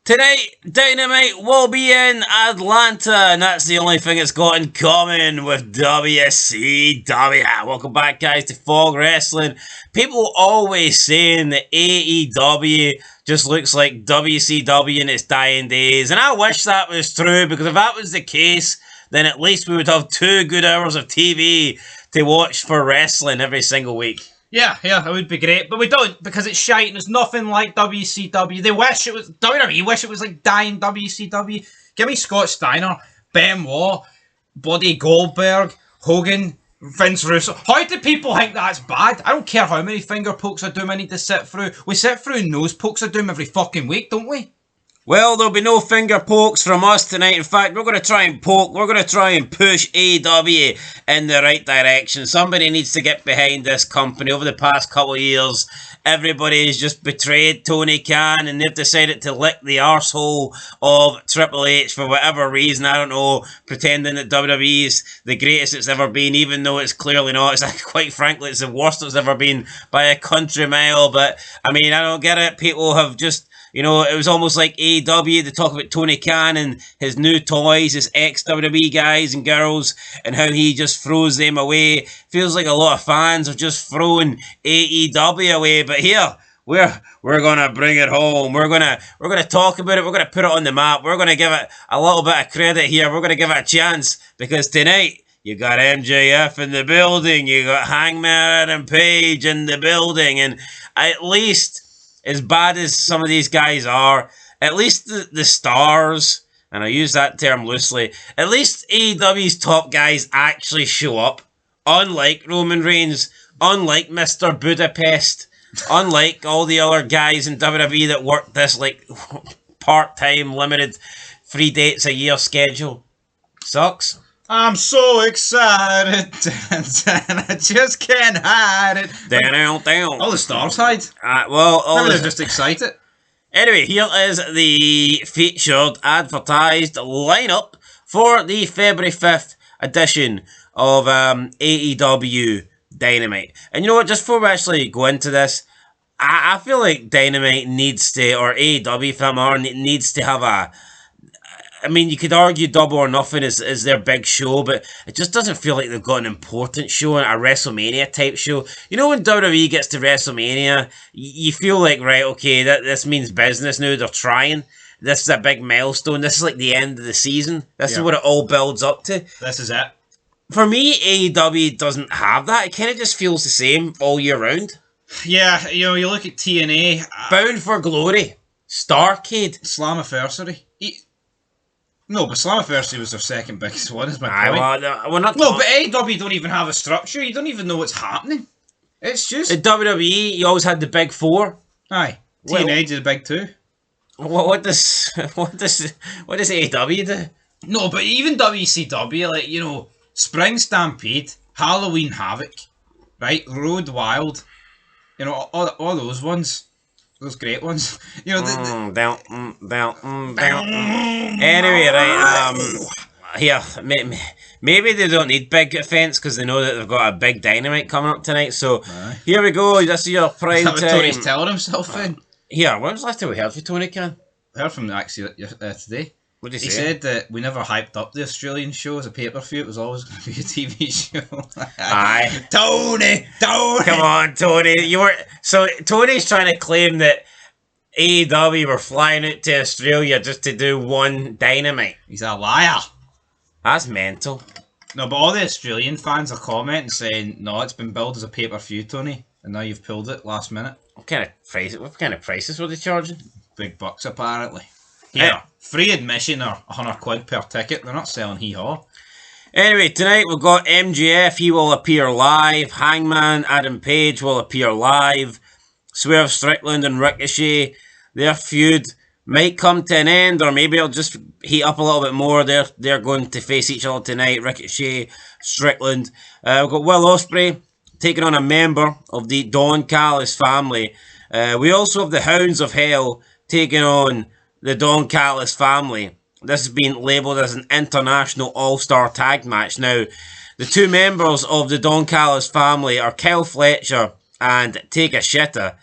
Tonight, Dynamite will be in Atlanta, and that's the only thing it's got in common with WCW. Welcome back, guys, to Fog Wrestling. People always saying that AEW just looks like WCW in its dying days, and I wish that was true, because if that was the case, then at least we would have 2 good hours of TV to watch for wrestling every single week. Yeah, it would be great, but we don't, because it's shite and it's nothing like WCW. They wish it was, WWE wish it was like dying WCW. Give me Scott Steiner, Benoit, bloody Goldberg, Hogan, Vince Russo. How do people think that's bad? I don't care how many finger pokes of doom I need to sit through. We sit through nose pokes of doom every fucking week, don't we? Well, there'll be no finger pokes from us tonight. In fact, we're going to try and push AEW in the right direction. Somebody needs to get behind this company. Over the past couple of years, everybody's just betrayed Tony Khan, and they've decided to lick the arsehole of Triple H for whatever reason. I don't know, pretending that WWE is the greatest it's ever been, even though it's clearly not. It's like, quite frankly, it's the worst it's ever been by a country mile. But, I mean, I don't get it. People have just... You know, it was almost like AEW, to talk about Tony Khan and his new toys, his ex-WWE guys and girls, and how he just throws them away. Feels like a lot of fans have just thrown AEW away, but here, we're gonna bring it home. We're gonna talk about it, we're gonna put it on the map, we're gonna give it a little bit of credit here, we're gonna give it a chance, because tonight, you got MJF in the building, you got Hangman Adam Page in the building, and at least... as bad as some of these guys are, at least the stars, and I use that term loosely, at least AEW's top guys actually show up. Unlike Roman Reigns, unlike Mr. Budapest, unlike all the other guys in WWE that work this like part-time, limited 3 dates a year schedule. Sucks. I'm so excited, and I just can't hide it. Down. All the stars hide. Maybe they're just excited. Anyway, here is the featured advertised lineup for the February 5th edition of AEW Dynamite. And you know what, just before we actually go into this, I feel like Dynamite needs to, or AEW for that matter, needs to have a... I mean, you could argue Double or Nothing is their big show, but it just doesn't feel like they've got an important show, a WrestleMania type show. You know, when WWE gets to WrestleMania, you feel like, right, okay, this means business now, they're trying. This is a big milestone. This is like the end of the season. This is what it all builds up to. This is it. For me, AEW doesn't have that. It kind of just feels the same all year round. Yeah, you know, you look at TNA. Bound for Glory. Starrcade. Slammiversary. No, but Slammiversary was their second biggest one, is my point. We're not no, but AEW don't even have a structure. You don't even know what's happening. It's just... in WWE, you always had the big 4. Aye. TNA did the big 2. What does AEW do? No, but even WCW, like, you know, Spring Stampede, Halloween Havoc, right? Road Wild, you know, all those ones. Those great ones. You know, Anyway, right, here, maybe they don't need big events because they know that they've got a big Dynamite coming up tonight, so here we go, this is your prime time. Tony's telling himself in? Here, when was the last time we heard from Tony Khan? I heard from him actually today. What did he say? He said that we never hyped up the Australian show as a pay-per-view, it was always going to be a TV show. Aye. Tony! Come on, Tony. So Tony's trying to claim that AEW were flying out to Australia just to do one Dynamite. He's a liar. That's mental. No, but all the Australian fans are commenting saying, no, it's been billed as a pay-per-view, Tony, and now you've pulled it last minute. What kind of prices were they charging? Big bucks, apparently. Yeah, free admission or £100 per ticket. They're not selling hee-haw. Anyway, tonight we've got MJF. He will appear live. Hangman Adam Page will appear live. Swerve Strickland and Ricochet, their feud might come to an end, or maybe it'll just heat up a little bit more. They're going to face each other tonight. Ricochet, Strickland. We've got Will Ospreay taking on a member of the Don Callis family. We also have the Hounds of Hell taking on the Don Callis family. This has been labelled as an international all-star tag match. Now, the 2 members of the Don Callis family are Kyle Fletcher and Take a Shitter.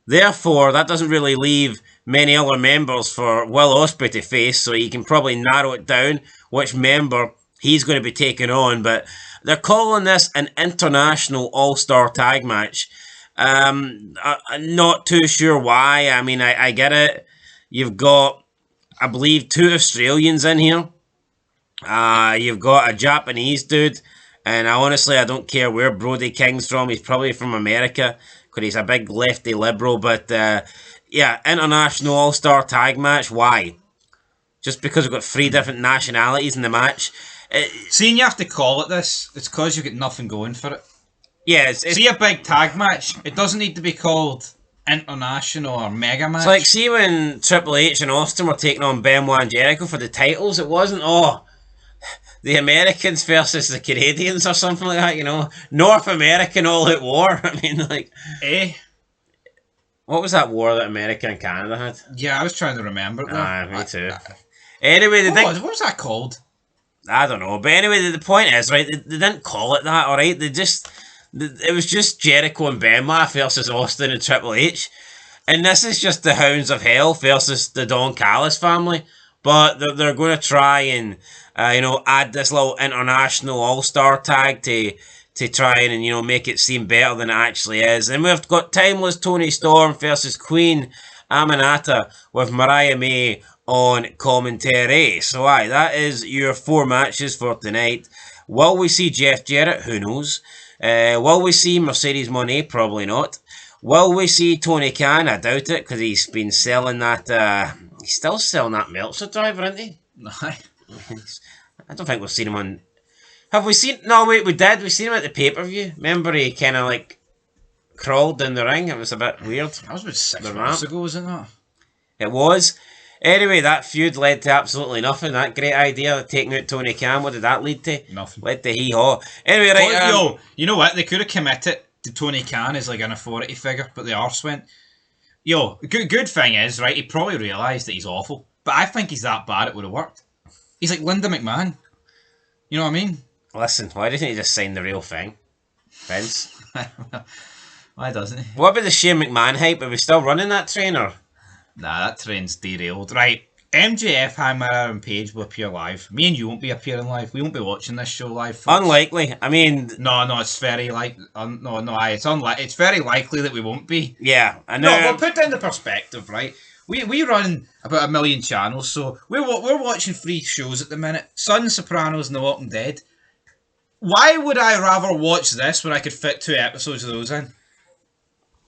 Therefore, that doesn't really leave many other members for Will Ospreay to face, so you can probably narrow it down which member he's going to be taking on. But they're calling this an international all-star tag match. I'm not too sure why. I mean, I get it. You've got, I believe, 2 Australians in here. You've got a Japanese dude. And I don't care where Brody King's from. He's probably from America because he's a big lefty liberal. But yeah, international all-star tag match. Why? Just because we've got 3 different nationalities in the match. Seeing you have to call it this, it's because you've got nothing going for it. Yeah, it's see a big tag match. It doesn't need to be called international or mega match. It's like, see when Triple H and Austin were taking on Benoit and Jericho for the titles, it wasn't, the Americans versus the Canadians or something like that, you know. North American All-Out War. I mean, like... What was that war that America and Canada had? Yeah, I was trying to remember that. Me too. Anyway, what was that called? I don't know. But anyway, the point is, right, they didn't call it that, alright? It was just Jericho and Benoit versus Austin and Triple H. And this is just the Hounds of Hell versus the Don Callis family. But they're going to try and, add this little international all-star tag to try and, make it seem better than it actually is. And we've got Timeless Tony Storm versus Queen Aminata with Mariah May on commentary. So, that is your 4 matches for tonight. Will we see Jeff Jarrett? Who knows? Will we see Mercedes Moné? Probably not. Will we see Tony Khan? I doubt it, because he's been selling that... he's still selling that Meltzer driver, isn't he? No. I don't think we've seen him on... Have we seen... No, wait, we did. We seen him at the pay-per-view. Remember he kind of, like, crawled down the ring? It was a bit weird. That was about 6 months ago, wasn't it? It was. Anyway, that feud led to absolutely nothing. That great idea of taking out Tony Khan, what did that lead to? Nothing. Led to hee-haw. Anyway, right... you know what? They could have committed to Tony Khan as, like, an authority figure, but the arse went... good thing is, right, he probably realised that he's awful. But I think he's that bad it would have worked. He's like Linda McMahon. You know what I mean? Listen, why doesn't he just sign the real thing? Vince? Why doesn't he? What about the Shane McMahon hype? Are we still running that train, or...? Nah, that train's derailed. Right, MJF, Hangman Adam Page will appear live. Me and you won't be appearing live. We won't be watching this show live. Folks. Unlikely. I mean... No, it's very it's very likely that we won't be. Yeah, I know. No, we'll put down the perspective, right? We run about 1 million channels, so we're watching 3 shows at the minute. Sun, Sopranos, and The Walking Dead. Why would I rather watch this when I could fit 2 episodes of those in?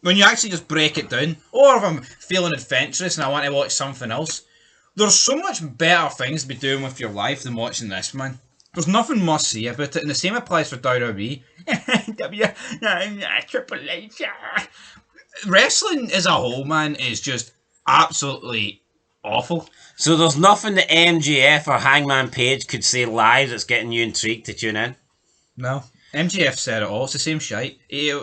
When you actually just break it down. Or if I'm feeling adventurous and I want to watch something else. There's so much better things to be doing with your life than watching this, man. There's nothing must see about it, and the same applies for WWE. Triple H. Wrestling as a whole, man, is just absolutely awful. So there's nothing that MJF or Hangman Page could say live that's getting you intrigued to tune in? No. MJF said it all. It's the same shite. He's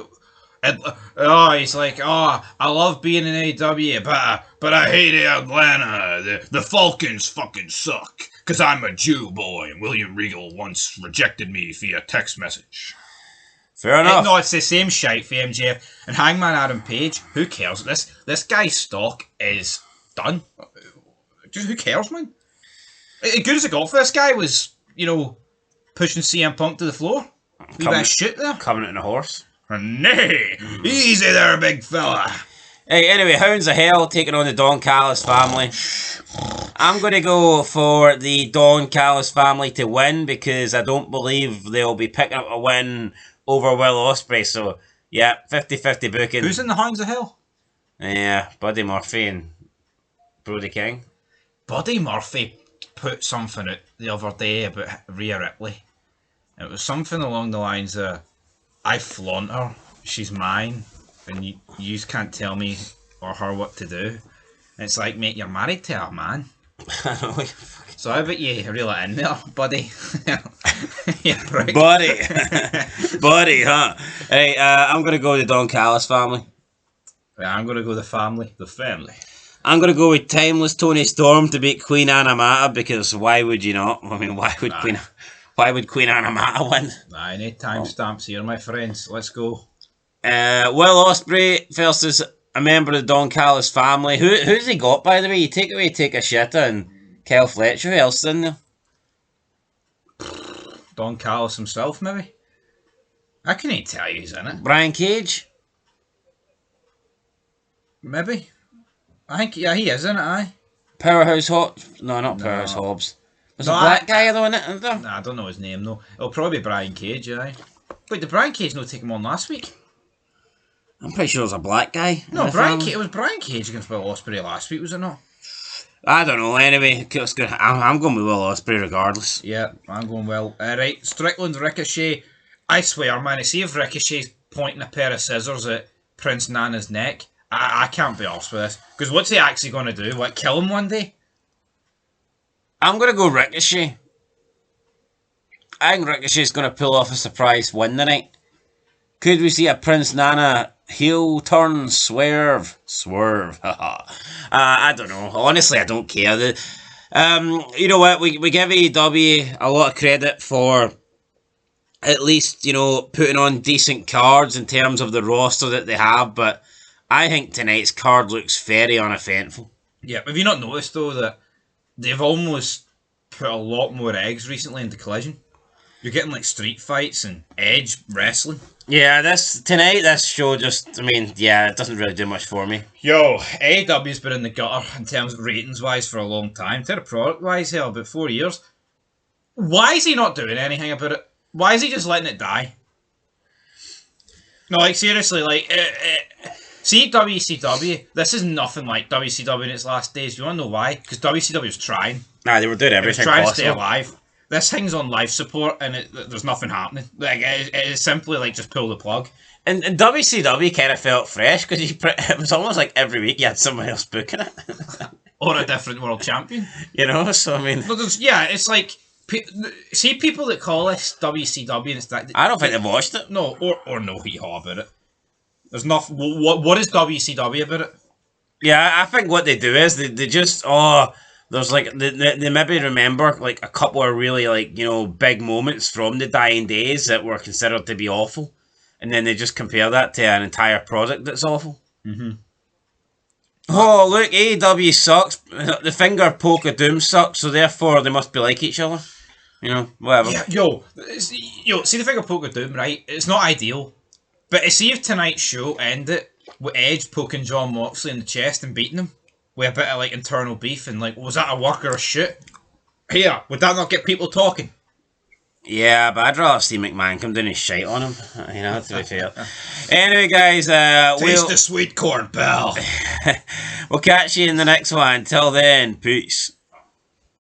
like, I love being in AEW, but I hate Atlanta. The Falcons fucking suck. Because I'm a Jew boy, and William Regal once rejected me via text message. Fair enough. No, it's the same shite for MJF. And Hangman Adam Page, who cares? This guy's stock is done. Just who cares, man? As good as it got for this guy was, pushing CM Punk to the floor. Leave that shit there. Coming in a horse. Nay, easy there, big fella. Hey, anyway, Hounds of Hell taking on the Don Callis family. I'm going to go for the Don Callis family to win because I don't believe they'll be picking up a win over Will Ospreay. So, yeah, 50-50 booking. Who's in the Hounds of Hell? Yeah, Buddy Murphy and Brody King. Buddy Murphy put something out the other day about Rhea Ripley. It was something along the lines of, I flaunt her, she's mine, and you can't tell me or her what to do. And it's like, mate, you're married to a man. So I bet you reel it in there, buddy. Yeah, right. Buddy. Buddy, huh? Hey, I'm going to go with the Don Callis family. Yeah, I'm going to go the family. The family. I'm going to go with Timeless Tony Storm to beat Queen Animata because why would you not? I mean, why would Queen Animata win? I need timestamps here, my friends. Let's go. Will Ospreay versus a member of the Don Callis family. Who's he got, by the way? You take away Take a Shitter and Kel Fletcher. Who else is in there? Don Callis himself, maybe? I can't even tell you who's in it. Brian Cage? Maybe. I think, yeah, he is in it, aye. Powerhouse Hobbs? No, not Powerhouse Hobbs. There's a black guy though in it, isn't there? Nah, I don't know his name though. It'll probably be Brian Cage, aye. Wait, did Brian Cage not take him on last week? I'm pretty sure there's a black guy. No, it was Brian Cage against Will Ospreay last week, was it not? I don't know. Anyway, I'm going with Will Ospreay regardless. Yeah, I'm going Will. Right, Strickland, Ricochet. I swear, man, see if Ricochet's pointing a pair of scissors at Prince Nana's neck. I can't be arsed with this. Because what's he actually going to do? What, kill him one day? I'm going to go Ricochet. I think Ricochet's going to pull off a surprise win tonight. Could we see a Prince Nana heel turn swerve? I don't know. Honestly, I don't care. You know what? We give AEW a lot of credit for at least, you know, putting on decent cards in terms of the roster that they have, but I think tonight's card looks very uneventful. Yeah, have you not noticed though that they've almost put a lot more eggs recently into Collision? You're getting like street fights and Edge wrestling. Yeah, this show just, I mean, yeah, it doesn't really do much for me. Yo, AEW's been in the gutter in terms of ratings wise for a long time. To the product wise, hell, about 4 years. Why is he not doing anything about it? Why is he just letting it die? No, like seriously, like, see WCW, this is nothing like WCW in its last days. You want to know why? Because WCW was trying. Nah, they were doing everything trying possible. To stay alive. This thing's on life support and there's nothing happening. Like, it is simply like just pull the plug. And WCW kind of felt fresh because it was almost like every week you had someone else booking it. Or a different world champion. You know, so I mean... Yeah, it's like... See people that call this WCW and it's that... I don't think they've watched it. No, or know hee-haw about it. There's nothing... What is WCW about it? Yeah, I think what they do is they just... There's like... They maybe remember like a couple of really like, you know, big moments from the dying days that were considered to be awful. And then they just compare that to an entire product that's awful. Mm-hmm. Oh, look, AEW sucks. The finger poke of doom sucks, so therefore they must be like each other. You know, whatever. Yeah, yo, see the finger poke of doom, right? It's not ideal. But see if tonight's show ended with Edge poking John Moxley in the chest and beating him with a bit of like internal beef and like, was that a work or a shit? Here, would that not get people talking? Yeah, but I'd rather see McMahon come down and shite on him, you know, to be fair. Anyway, guys, taste the sweet corn, pal. We'll catch you in the next one. Until then, peace.